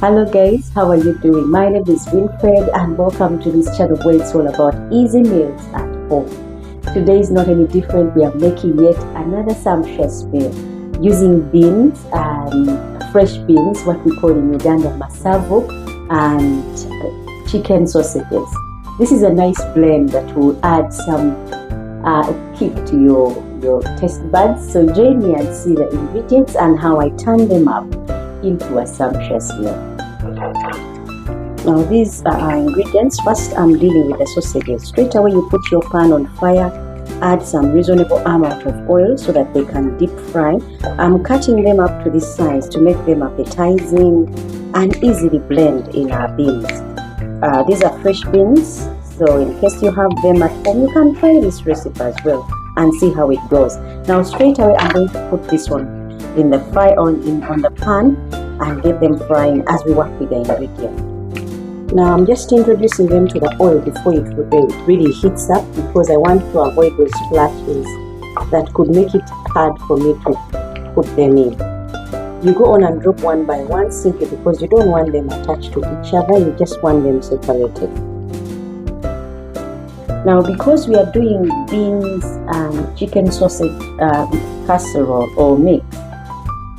Hello guys, how are you doing? My name is Winfred and welcome to this channel where it's all about easy meals at home. Today is not any different. We are making yet another sumptuous meal using beans and fresh beans, what we call in Uganda masala, and chicken sausages. This is a nice blend that will add some kick to your taste buds. So join me and see the ingredients and how I turn them up into a sumptuous meal. Now these are our ingredients. First, I'm dealing with the sausages. Straight away you put your pan on fire, add some reasonable amount of oil so that they can deep fry. I'm cutting them up to this size to make them appetizing and easily blend in our beans. These are fresh beans, so in case you have them at home, you can try this recipe as well and see how it goes. Now straight away I'm going to put this one in the on the pan and get them frying as we work with the ingredients. Now I'm just introducing them to the oil before it really heats up, because I want to avoid those splashes that could make it hard for me to put them in. You go on and drop one by one simply because you don't want them attached to each other, you just want them separated. Now because we are doing beans and chicken sausage casserole or mix,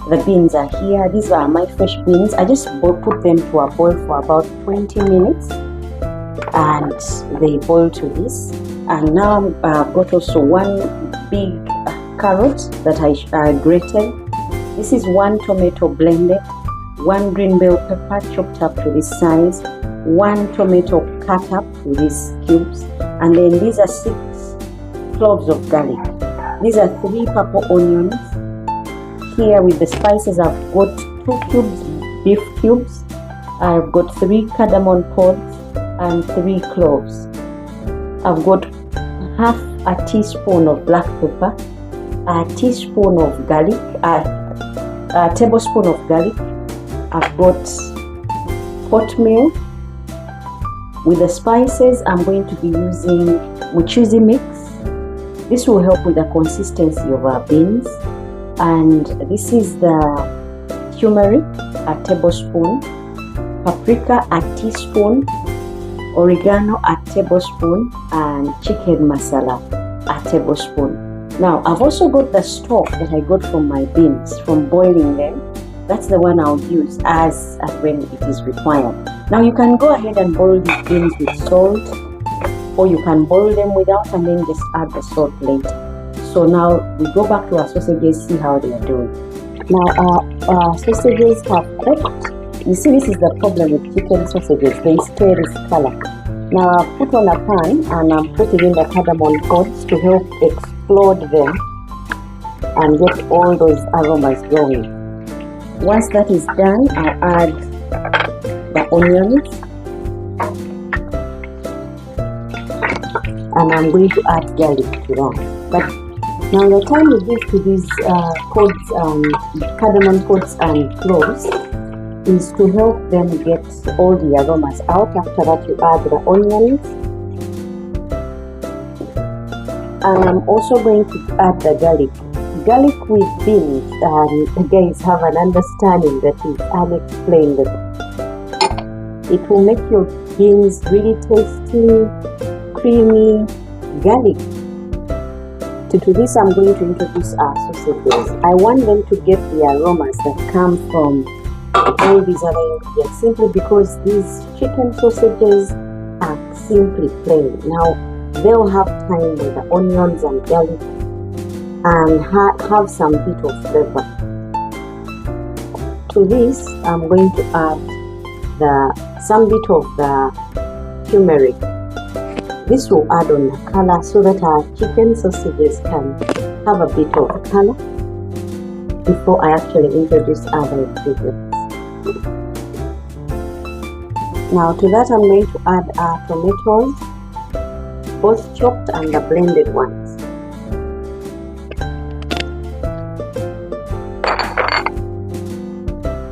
the beans are here. These are my fresh beans. I just put them to a boil for about 20 minutes and they boil to this. And now I've got also one big carrot that I grated. This is one tomato blended, one green bell pepper chopped up to this size, one tomato cut up to these cubes, and then these are 6 cloves of garlic. These are 3 purple onions. Here with the spices, I've got 2 cubes beef cubes, I've got 3 cardamom pods and 3 cloves. I've got half a teaspoon of black pepper, a teaspoon of garlic, a tablespoon of garlic. I've got Coatmeal. With the spices, I'm going to be using mchuzi mix. This will help with the consistency of our beans. And this is the turmeric, a tablespoon, paprika, a teaspoon, oregano, a tablespoon, and chicken masala, a tablespoon. Now I've also got the stock that I got from my beans from boiling them. That's the one I'll use as when it is required. Now you can go ahead and boil these beans with salt, or you can boil them without and then just add the salt later. So now we go back to our sausages, see how they are doing. Now our sausages have cooked. You see, this is the problem with chicken sausages, they stay this color. Now I've put on a pan and I'm putting in the cardamom pods to help explode them and get all those aromas going. Once that is done, I'll add the onions and I'm going to add garlic to that. But now the time you give to these cardamom pods and cloves is to help them get all the aromas out. After that you add the onions, and I'm also going to add the garlic. Garlic with beans, guys, have an understanding that is unexplainable. It will make your beans really tasty, creamy, garlic. To this I'm going to introduce our sausages. I want them to get the aromas that come from all these other ingredients, simply because these chicken sausages are simply plain. Now they'll have time with the onions and garlic and have some bit of flavor. To this I'm going to add some bit of the turmeric. This will add on the color so that our chicken sausages can have a bit of color before I actually introduce other ingredients. Now to that I'm going to add our tomatoes, both chopped and the blended ones.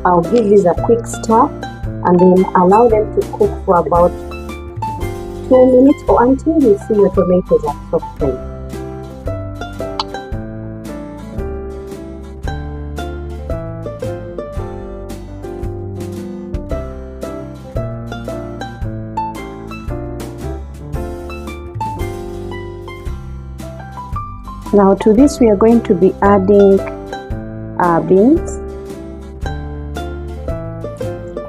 I'll give these a quick stir and then allow them to cook for about 2 minutes or until you see your tomatoes are softened. Now to this we are going to be adding our beans.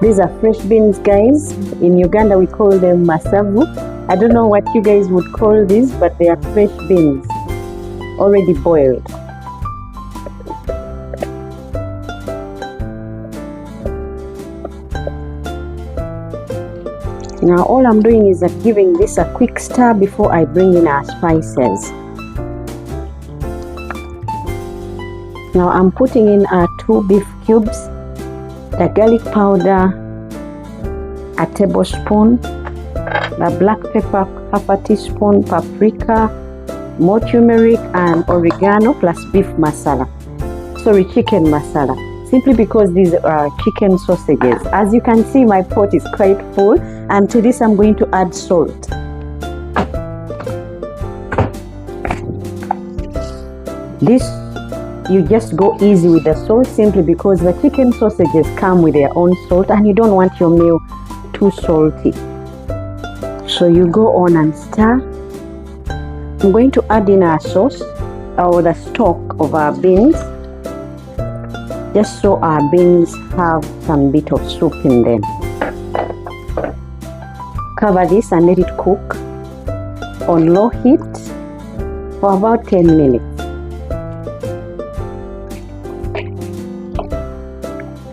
These are fresh beans, guys. In Uganda we call them masavu. I don't know what you guys would call these, but they are fresh beans, already boiled. Now all I'm doing is giving this a quick stir before I bring in our spices. Now I'm putting in our 2 beef cubes, the garlic powder, a tablespoon, the black pepper, half a teaspoon, paprika, more turmeric and oregano, plus beef masala. Sorry, chicken masala. Simply because these are chicken sausages. As you can see, my pot is quite full, and to this I'm going to add salt. This, you just go easy with the salt, simply because the chicken sausages come with their own salt and you don't want your meal too salty. So you go on and stir. I'm going to add in our sauce, or the stock of our beans, just so our beans have some bit of soup in them. Cover this and let it cook on low heat for about 10 minutes.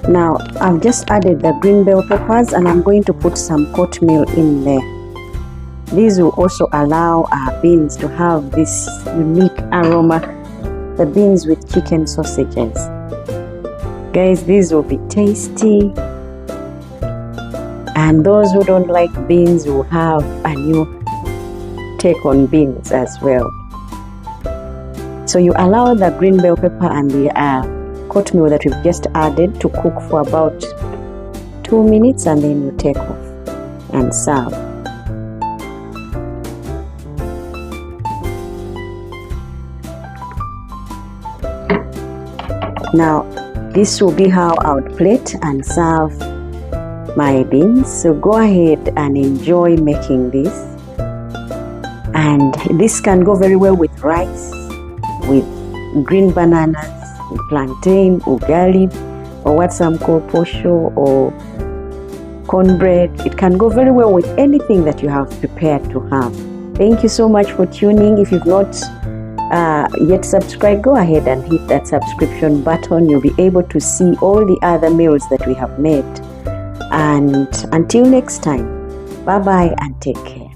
Now I've just added the green bell peppers and I'm going to put some coatmeal in there. These will also allow our beans to have this unique aroma, the beans with chicken sausages. Guys, these will be tasty, and those who don't like beans will have a new take on beans as well. So you allow the green bell pepper and the coatmeal that we've just added to cook for about 2 minutes, and then you take off and serve. Now this will be how I would plate and serve my beans. So go ahead and enjoy making this, and this can go very well with rice, with green bananas, with plantain, ugali, or what some call posho, or cornbread. It can go very well with anything that you have prepared to have. Thank you so much for tuning. If you've not yet subscribed, go ahead and hit that subscription button. You'll be able to see all the other meals that we have made. And until next time, bye bye and take care.